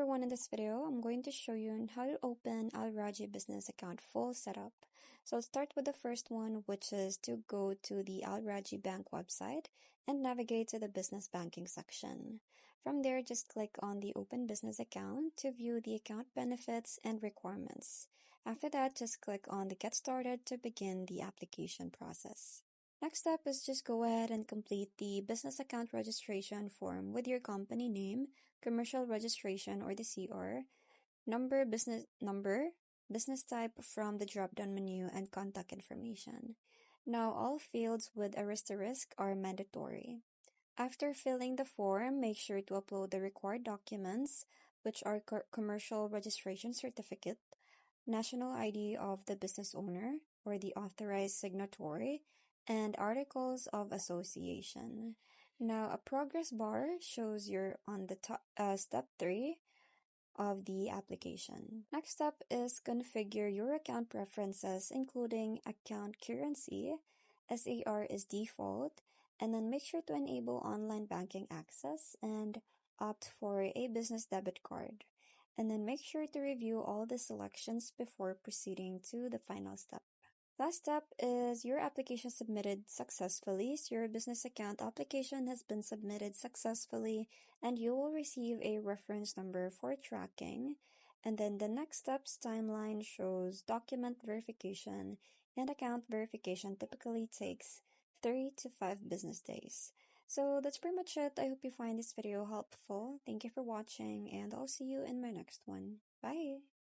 everyone, in this video, I'm going to show you on how to open Al Rajhi business account full setup. So I'll start with the first one, which is to go to the Al Rajhi Bank website and navigate to the business banking section. From there, just click on the open business account to view the account benefits and requirements. After that, just click on the get started to begin the application process. Next step is just go ahead and complete the business account registration form with your company name, commercial registration or the CR, business number, business type from the drop-down menu, and contact information. Now, all fields with asterisk are mandatory. After filling the form, make sure to upload the required documents, which are commercial registration certificate, national ID of the business owner or the authorized signatory, and articles of association. Now, a progress bar shows you're on the top, step 3 of the application. Next step is configure your account preferences, including account currency. SAR is default, and then make sure to enable online banking access and opt for a business debit card. And then make sure to review all the selections before proceeding to the final step. Last step is your application submitted successfully. So your business account application has been submitted successfully and you will receive a reference number for tracking. And then the next steps timeline shows document verification and account verification typically takes 3 to 5 business days. So that's pretty much it. I hope you find this video helpful. Thank you for watching and I'll see you in my next one. Bye!